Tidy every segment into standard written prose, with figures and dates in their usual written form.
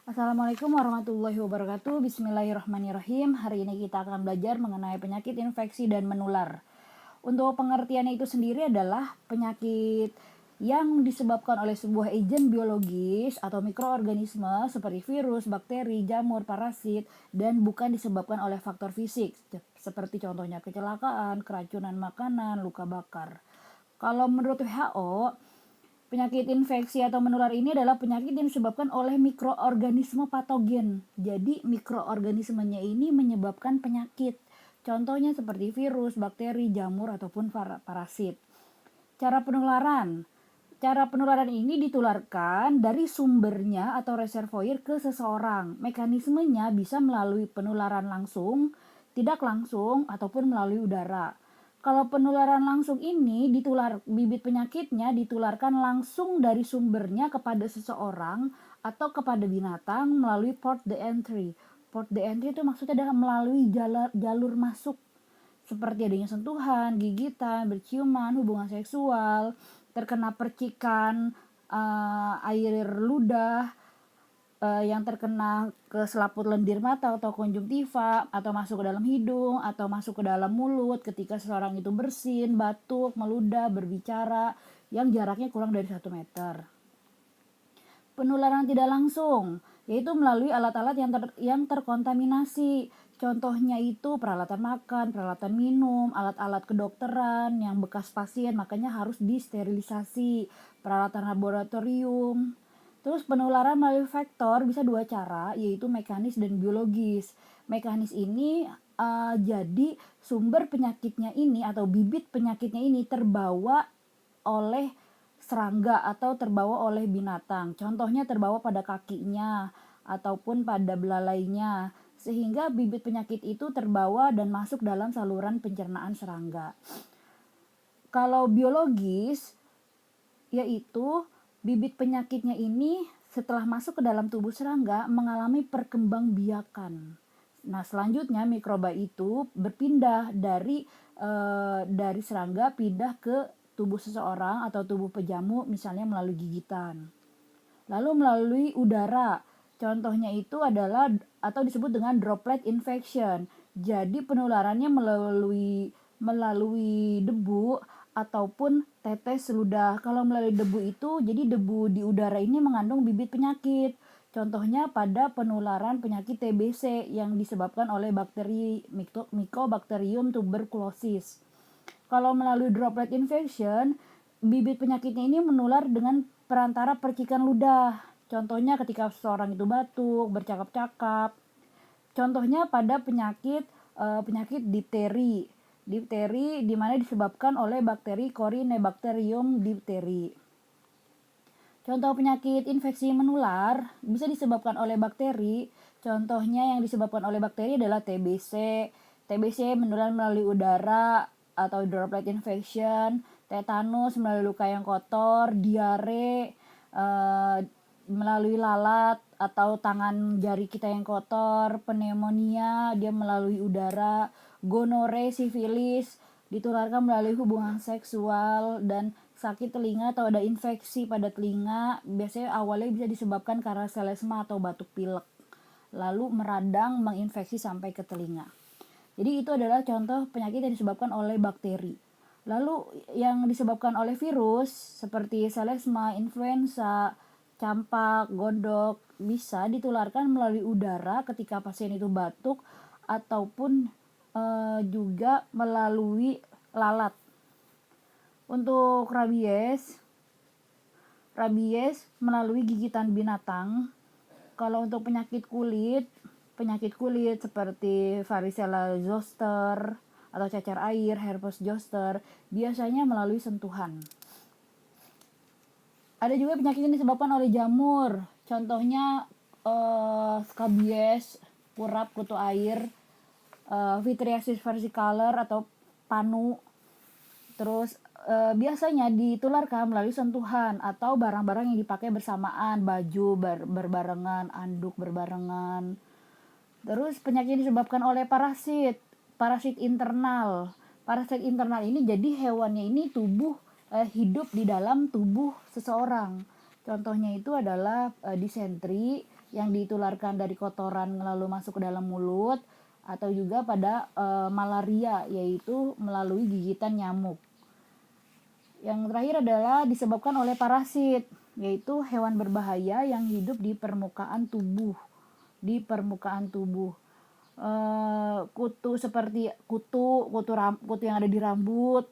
Assalamualaikum warahmatullahi wabarakatuh. Bismillahirrahmanirrahim. Hari ini kita akan belajar mengenai penyakit infeksi dan menular. Untuk pengertiannya itu sendiri adalah penyakit yang disebabkan oleh sebuah agen biologis atau mikroorganisme seperti virus, bakteri, jamur, parasit, dan bukan disebabkan oleh faktor fisik seperti contohnya kecelakaan, keracunan makanan, luka bakar. Kalau menurut WHO, penyakit infeksi atau menular ini adalah penyakit yang disebabkan oleh mikroorganisme patogen. Jadi mikroorganismenya ini menyebabkan penyakit. Contohnya seperti virus, bakteri, jamur, ataupun parasit. Cara penularan. Cara penularan ini ditularkan dari sumbernya atau reservoir ke seseorang. Mekanismenya bisa melalui penularan langsung, tidak langsung, ataupun melalui udara. Kalau penularan langsung ini bibit penyakitnya ditularkan langsung dari sumbernya kepada seseorang atau kepada binatang melalui port de entry. Port de entry itu maksudnya adalah melalui jalur masuk seperti adanya sentuhan, gigitan, berciuman, hubungan seksual, terkena percikan air ludah, yang terkena ke selaput lendir mata atau konjungtiva, atau masuk ke dalam hidung, atau masuk ke dalam mulut ketika seseorang itu bersin, batuk, meludah, berbicara yang jaraknya kurang dari 1 meter. Penularan tidak langsung, yaitu melalui alat-alat yang terkontaminasi. Contohnya itu peralatan makan, peralatan minum, alat-alat kedokteran yang bekas pasien makanya harus disterilisasi, peralatan laboratorium. Terus penularan melalui vektor bisa 2 cara, yaitu mekanis dan biologis. Mekanis ini jadi sumber penyakitnya ini atau bibit penyakitnya ini terbawa oleh serangga atau terbawa oleh binatang. Contohnya terbawa pada kakinya ataupun pada belalainya, sehingga bibit penyakit itu terbawa dan masuk dalam saluran pencernaan serangga. Kalau biologis, yaitu bibit penyakitnya ini setelah masuk ke dalam tubuh serangga mengalami perkembangbiakan. Nah, selanjutnya mikroba itu berpindah dari serangga pindah ke tubuh seseorang atau tubuh pejamu, misalnya melalui gigitan. Lalu melalui udara. Contohnya itu adalah atau disebut dengan droplet infection. Jadi penularannya melalui debu ataupun tetes ludah. Kalau melalui debu itu, jadi debu di udara ini mengandung bibit penyakit. Contohnya pada penularan penyakit TBC yang disebabkan oleh bakteri Mycobacterium tuberculosis. Kalau melalui droplet infection, bibit penyakitnya ini menular dengan perantara percikan ludah. Contohnya ketika seseorang itu batuk, bercakap-cakap. Contohnya pada penyakit difteri. Difteri di mana disebabkan oleh bakteri Corynebacterium diphtheri. Contoh penyakit infeksi menular bisa disebabkan oleh bakteri. Contohnya yang disebabkan oleh bakteri adalah TBC. TBC menular melalui udara atau droplet infection, tetanus melalui luka yang kotor, diare melalui lalat atau tangan jari kita yang kotor, pneumonia dia melalui udara, gonore, sifilis ditularkan melalui hubungan seksual, dan sakit telinga atau ada infeksi pada telinga biasanya awalnya bisa disebabkan karena selesma atau batuk pilek, lalu meradang menginfeksi sampai ke telinga. Jadi itu adalah contoh penyakit yang disebabkan oleh bakteri. Lalu yang disebabkan oleh virus seperti selesma, influenza, campak, gondok bisa ditularkan melalui udara ketika pasien itu batuk ataupun juga melalui lalat. Untuk rabies melalui gigitan binatang. Kalau untuk penyakit kulit seperti varicella zoster atau cacar air, herpes zoster biasanya melalui sentuhan. Ada juga penyakit yang disebabkan oleh jamur. Contohnya scabies, kurap kutu air, Pityriasis versicolor atau panu. Terus biasanya ditularkan melalui sentuhan atau barang-barang yang dipakai bersamaan, baju berbarengan, anduk berbarengan. Terus penyakit disebabkan oleh parasit internal. Parasit internal ini jadi hewannya ini hidup di dalam tubuh seseorang. Contohnya itu adalah disentri, yang ditularkan dari kotoran lalu masuk ke dalam mulut, atau juga pada malaria, yaitu melalui gigitan nyamuk. Yang terakhir adalah disebabkan oleh parasit, yaitu hewan berbahaya yang hidup di permukaan tubuh. Kutu seperti kutu yang ada di rambut,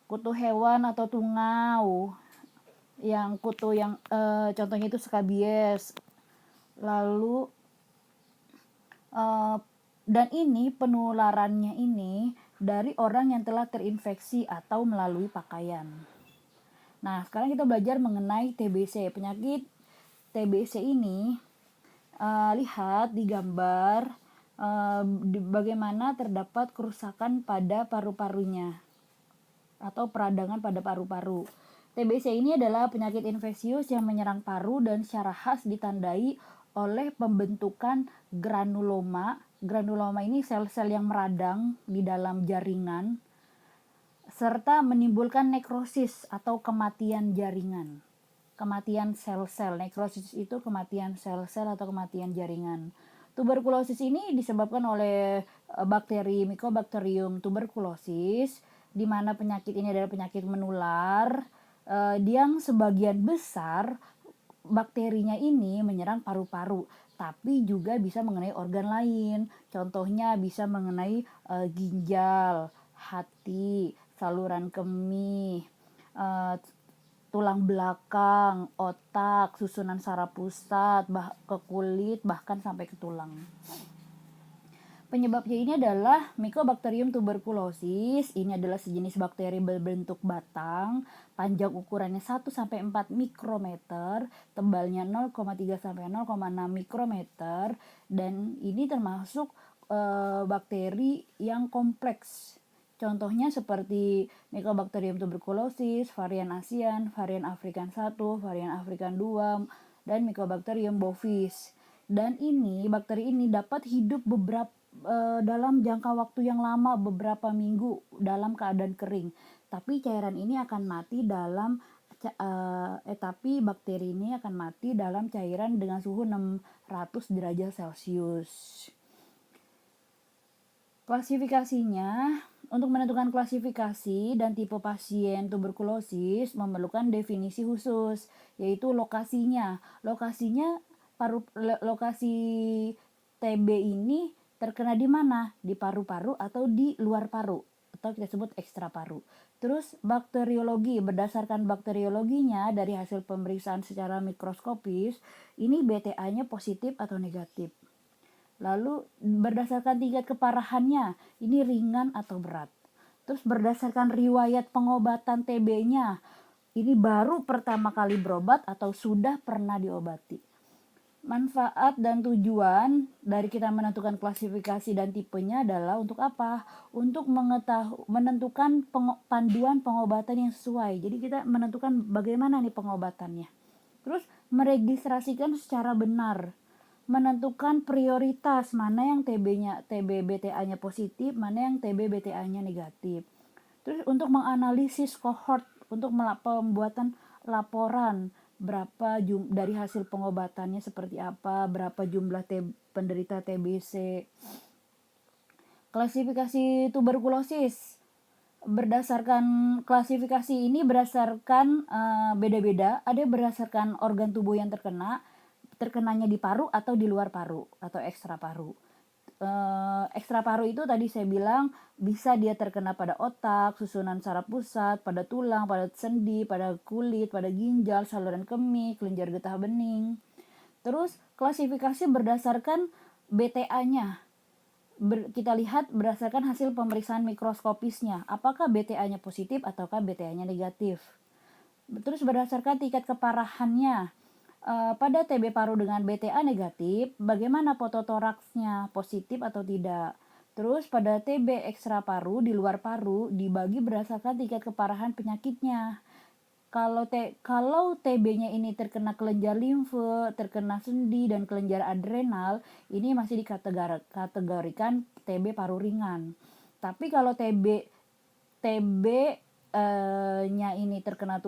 kutu hewan atau tungau, yang kutu yang contohnya itu skabies. Lalu dan ini penularannya ini dari orang yang telah terinfeksi atau melalui pakaian. Nah, sekarang kita belajar mengenai TBC. Penyakit TBC ini lihat di gambar bagaimana terdapat kerusakan pada paru-parunya atau peradangan pada paru-paru. TBC ini adalah penyakit infeksius yang menyerang paru dan secara khas ditandai oleh pembentukan granuloma. Granuloma ini sel-sel yang meradang di dalam jaringan serta menimbulkan nekrosis atau kematian jaringan. Kematian sel-sel. Nekrosis itu kematian sel-sel atau kematian jaringan. Tuberkulosis ini disebabkan oleh bakteri Mycobacterium tuberculosis, di mana penyakit ini adalah penyakit menular yang sebagian besar bakterinya ini menyerang paru-paru, tapi juga bisa mengenai organ lain. Contohnya bisa mengenai ginjal, hati, saluran kemih, tulang belakang, otak, susunan saraf pusat, ke kulit, bahkan sampai ke tulang. Penyebabnya ini adalah Mycobacterium tuberculosis. Ini adalah sejenis bakteri berbentuk batang, panjang ukurannya 1-4 mikrometer, tebalnya 0,3-0,6 mikrometer, dan ini termasuk bakteri yang kompleks. Contohnya seperti Mycobacterium tuberculosis, varian ASEAN, varian African 1, varian African 2, dan Mycobacterium bovis. Dan bakteri ini dapat hidup dalam jangka waktu yang lama, beberapa minggu dalam keadaan kering. Tapi bakteri ini akan mati dalam cairan dengan suhu 600 derajat Celcius. Klasifikasinya, untuk menentukan klasifikasi dan tipe pasien tuberkulosis memerlukan definisi khusus, yaitu lokasinya. Lokasi TB ini terkena di mana? Di paru-paru atau di luar paru, atau kita sebut ekstra paru. Terus bakteriologi, berdasarkan bakteriologinya dari hasil pemeriksaan secara mikroskopis, ini BTA-nya positif atau negatif. Lalu berdasarkan tingkat keparahannya, ini ringan atau berat. Terus berdasarkan riwayat pengobatan TB-nya, ini baru pertama kali berobat atau sudah pernah diobati. Manfaat dan tujuan dari kita menentukan klasifikasi dan tipenya adalah untuk apa? Untuk menentukan panduan pengobatan yang sesuai. Jadi kita menentukan bagaimana nih pengobatannya. Terus meregistrasikan secara benar, menentukan prioritas mana yang TB BTA-nya positif, mana yang TB BTA-nya negatif. Terus untuk menganalisis kohort, untuk pembuatan laporan berapa dari hasil pengobatannya seperti apa, berapa jumlah penderita TBC. Klasifikasi tuberkulosis, berdasarkan klasifikasi ini berdasarkan beda-beda. Ada berdasarkan organ tubuh yang terkenanya di paru atau di luar paru atau ekstra paru. Ekstra paru itu tadi saya bilang bisa dia terkena pada otak, susunan saraf pusat, pada tulang, pada sendi, pada kulit, pada ginjal, saluran kemih, kelenjar getah bening. Terus klasifikasi berdasarkan BTA-nya. Kita lihat berdasarkan hasil pemeriksaan mikroskopisnya, apakah BTA-nya positif ataukah BTA-nya negatif. Terus berdasarkan tingkat keparahannya, pada TB paru dengan BTA negatif, bagaimana fototoraksnya, positif atau tidak. Terus pada TB ekstra paru di luar paru dibagi berdasarkan tingkat keparahan penyakitnya. Kalau TB-nya ini terkena kelenjar limfe, terkena sendi dan kelenjar adrenal, ini masih dikategorikan TB paru ringan. Tapi kalau TB-nya ini terkena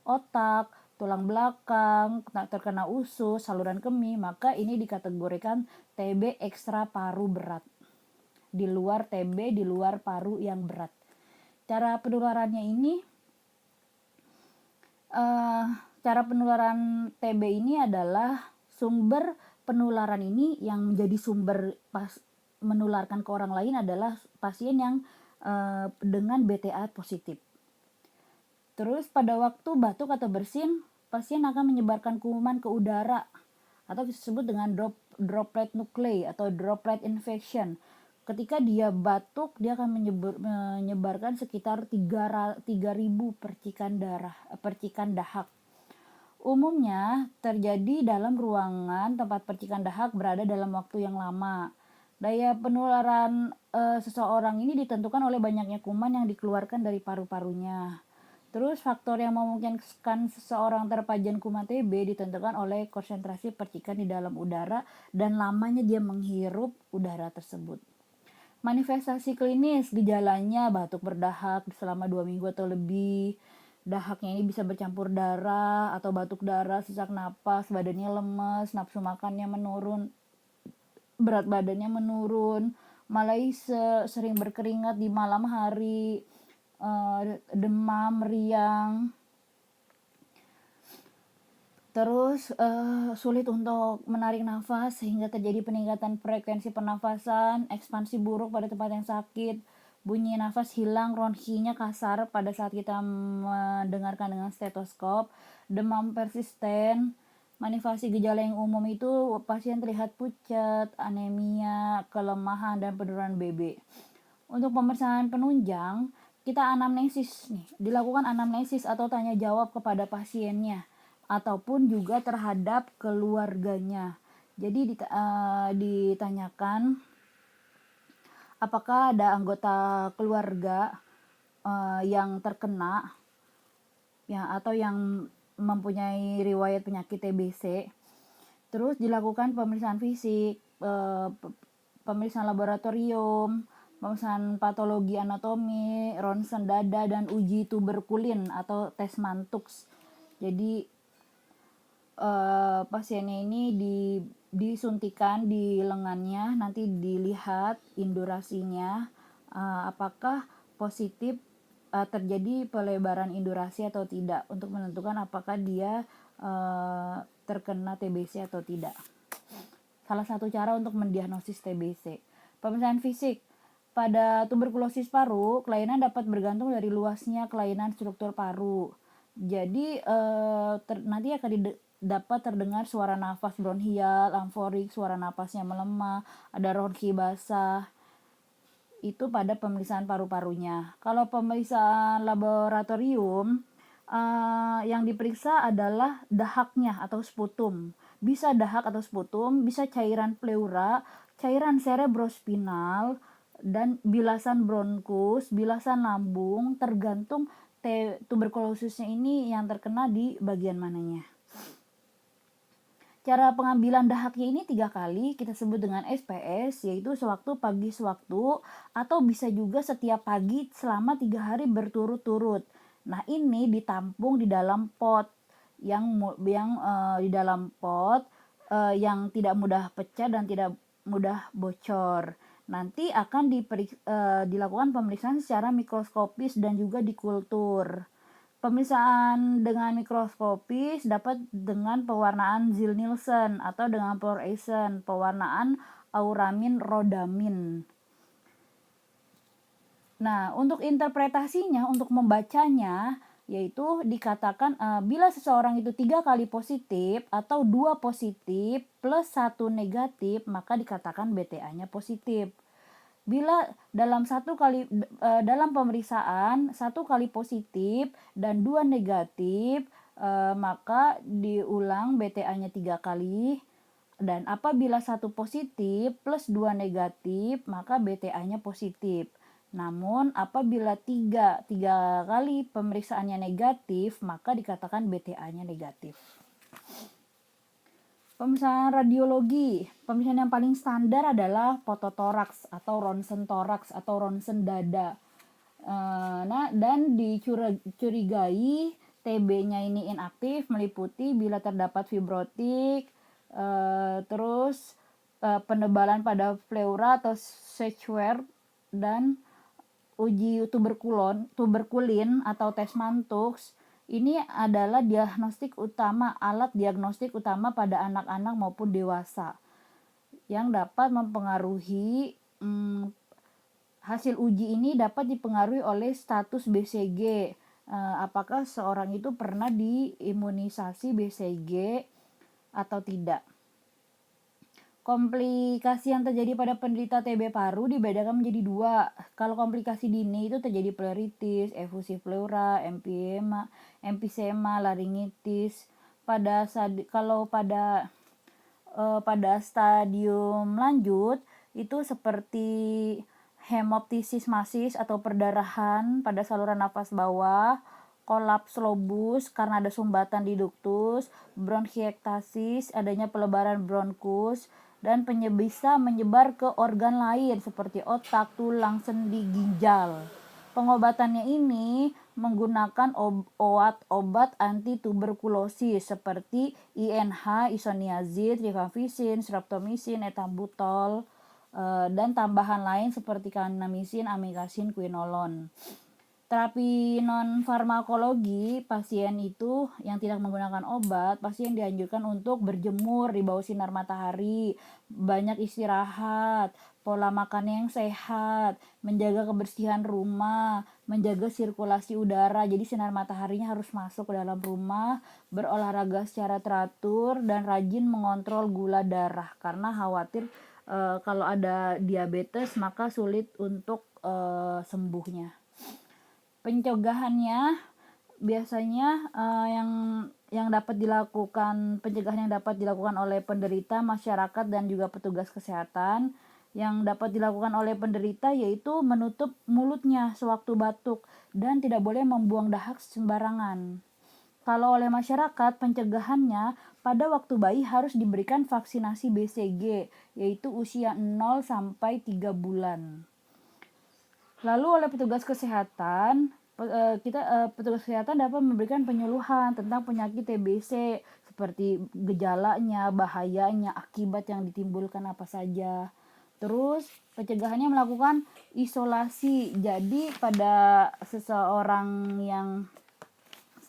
otak, tulang belakang, terkena usus, saluran kemih, maka ini dikategorikan TB ekstra paru berat. Di luar TB, di luar paru yang berat. Cara penularannya ini, cara penularan TB ini adalah sumber penularan ini yang menjadi sumber menularkan ke orang lain adalah pasien yang dengan BTA positif. Terus pada waktu batuk atau bersin, pasien akan menyebarkan kuman ke udara atau disebut dengan droplet nuclei atau droplet infection. Ketika dia batuk, dia akan menyebarkan sekitar 3.000 percikan dahak. Umumnya terjadi dalam ruangan tempat percikan dahak berada dalam waktu yang lama. Daya penularan seseorang ini ditentukan oleh banyaknya kuman yang dikeluarkan dari paru-parunya. Terus faktor yang memungkinkan seseorang terpajan kuman TB ditentukan oleh konsentrasi percikan di dalam udara dan lamanya dia menghirup udara tersebut. Manifestasi klinis, gejalanya batuk berdahak selama 2 minggu atau lebih. Dahaknya ini bisa bercampur darah atau batuk darah, sesak napas, badannya lemas, nafsu makannya menurun, berat badannya menurun, malaise, sering berkeringat di malam hari, demam, riang, terus sulit untuk menarik nafas sehingga terjadi peningkatan frekuensi pernafasan, ekspansi buruk pada tempat yang sakit, bunyi nafas hilang, ronkinya kasar pada saat kita mendengarkan dengan stetoskop, demam persisten. Manifestasi gejala yang umum itu pasien terlihat pucat, anemia, kelemahan, dan penurunan BB. Untuk pemeriksaan penunjang, kita anamnesis nih, dilakukan anamnesis atau tanya jawab kepada pasiennya ataupun juga terhadap keluarganya. Jadi ditanyakan apakah ada anggota keluarga yang terkena ya atau yang mempunyai riwayat penyakit TBC. Terus dilakukan pemeriksaan fisik, pemeriksaan laboratorium, pemeriksaan patologi anatomi, ronsen dada, dan uji tuberkulin atau tes Mantoux. Jadi pasiennya ini disuntikan di lengannya, nanti dilihat indurasinya apakah positif terjadi pelebaran indurasi atau tidak untuk menentukan apakah dia terkena TBC atau tidak. Salah satu cara untuk mendiagnosis TBC. Pemeriksaan fisik. Pada tuberkulosis paru, kelainan dapat bergantung dari luasnya kelainan struktur paru. Jadi nanti akan dapat terdengar suara nafas bronhial, amforik, suara napasnya melemah, ada ronki basah. Itu pada pemeriksaan paru-parunya. Kalau pemeriksaan laboratorium, yang diperiksa adalah dahaknya atau sputum. Bisa dahak atau sputum, bisa cairan pleura, cairan cerebrospinal, dan bilasan bronkus, bilasan lambung, tergantung tuberkulosisnya ini yang terkena di bagian mananya. Cara pengambilan dahaknya ini 3 kali, kita sebut dengan SPS, yaitu sewaktu pagi sewaktu, atau bisa juga setiap pagi selama 3 hari berturut-turut. Nah, ini ditampung di dalam pot yang di dalam pot yang tidak mudah pecah dan tidak mudah bocor. Nanti akan dilakukan pemeriksaan secara mikroskopis dan juga dikultur. Pemeriksaan dengan mikroskopis dapat dengan pewarnaan Ziehl-Neelsen atau dengan fluorescence, pewarnaan auramin rodamin. Nah, untuk interpretasinya, untuk membacanya, yaitu dikatakan bila seseorang itu 3 kali positif atau 2 positif plus 1 negatif, maka dikatakan BTA-nya positif. Bila dalam dalam pemeriksaan 1 kali positif dan 2 negatif, maka diulang BTA-nya 3 kali, dan apabila 1 positif plus 2 negatif, maka BTA-nya positif. Namun apabila 3 kali pemeriksaannya negatif, maka dikatakan BTA-nya negatif. Pemeriksaan radiologi. Pemeriksaan yang paling standar adalah fototoraks atau ronsen toraks atau ronsen dada. Dan dicurigai TB-nya ini inaktif meliputi bila terdapat fibrotik, terus penebalan pada pleura atau Schwartz, dan uji tuberkulin atau tes Mantoux. Ini adalah alat diagnostik utama pada anak-anak maupun dewasa yang dapat mempengaruhi hasil uji ini dapat dipengaruhi oleh status BCG. Apakah seorang itu pernah diimunisasi BCG atau tidak. Komplikasi yang terjadi pada penderita TB paru dibedakan menjadi dua. Kalau komplikasi dini itu terjadi pleuritis, efusi pleura, emfisema, laringitis. Kalau pada stadium lanjut itu seperti hemoptisis masis atau perdarahan pada saluran nafas bawah, kolaps lobus karena ada sumbatan di duktus, bronkiektasis, adanya pelebaran bronkus, dan bisa menyebar ke organ lain seperti otak, tulang, sendi, ginjal. Pengobatannya ini menggunakan obat anti tuberkulosis seperti INH, isoniazid, rifampicin, streptomycin, ethambutol, dan tambahan lain seperti kanamisin, amikasin, quinolone. Terapi non-farmakologi, pasien itu yang tidak menggunakan obat, pasien dianjurkan untuk berjemur di bawah sinar matahari, banyak istirahat, pola makan yang sehat, menjaga kebersihan rumah, menjaga sirkulasi udara, jadi sinar mataharinya harus masuk ke dalam rumah, berolahraga secara teratur, dan rajin mengontrol gula darah, karena khawatir kalau ada diabetes maka sulit untuk sembuhnya. Pencegahannya biasanya pencegahan yang dapat dilakukan oleh penderita, masyarakat, dan juga petugas kesehatan. Yang dapat dilakukan oleh penderita yaitu menutup mulutnya sewaktu batuk dan tidak boleh membuang dahak sembarangan. Kalau oleh masyarakat, pencegahannya pada waktu bayi harus diberikan vaksinasi BCG, yaitu usia 0 sampai 3 bulan. Lalu oleh petugas kesehatan, petugas kesehatan dapat memberikan penyuluhan tentang penyakit TBC seperti gejalanya, bahayanya, akibat yang ditimbulkan apa saja. Terus pencegahannya melakukan isolasi. Jadi pada seseorang yang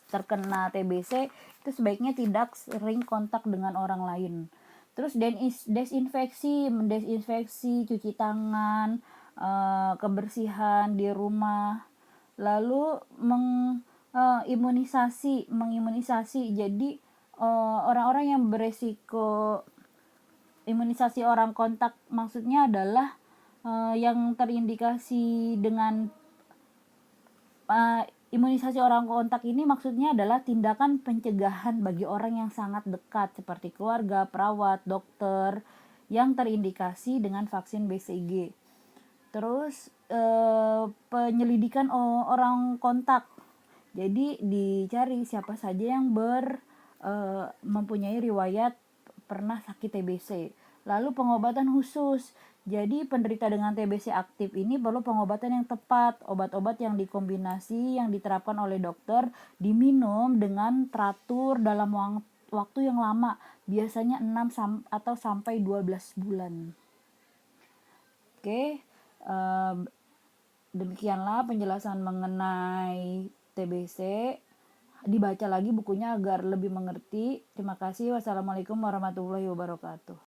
terkena TBC itu sebaiknya tidak sering kontak dengan orang lain. Terus mendesinfeksi, cuci tangan, kebersihan di rumah, lalu mengimunisasi. Jadi orang-orang yang beresiko imunisasi orang kontak maksudnya adalah yang terindikasi dengan imunisasi orang kontak ini maksudnya adalah tindakan pencegahan bagi orang yang sangat dekat seperti keluarga, perawat, dokter yang terindikasi dengan vaksin BCG. Terus penyelidikan orang kontak. Jadi dicari siapa saja yang mempunyai riwayat pernah sakit TBC. Lalu pengobatan khusus. Jadi penderita dengan TBC aktif ini perlu pengobatan yang tepat. Obat-obat yang dikombinasi yang diterapkan oleh dokter diminum dengan teratur dalam waktu yang lama, biasanya 6 atau sampai 12 bulan. Oke. Demikianlah penjelasan mengenai TBC. Dibaca lagi bukunya agar lebih mengerti. Terima kasih. Wassalamualaikum warahmatullahi wabarakatuh.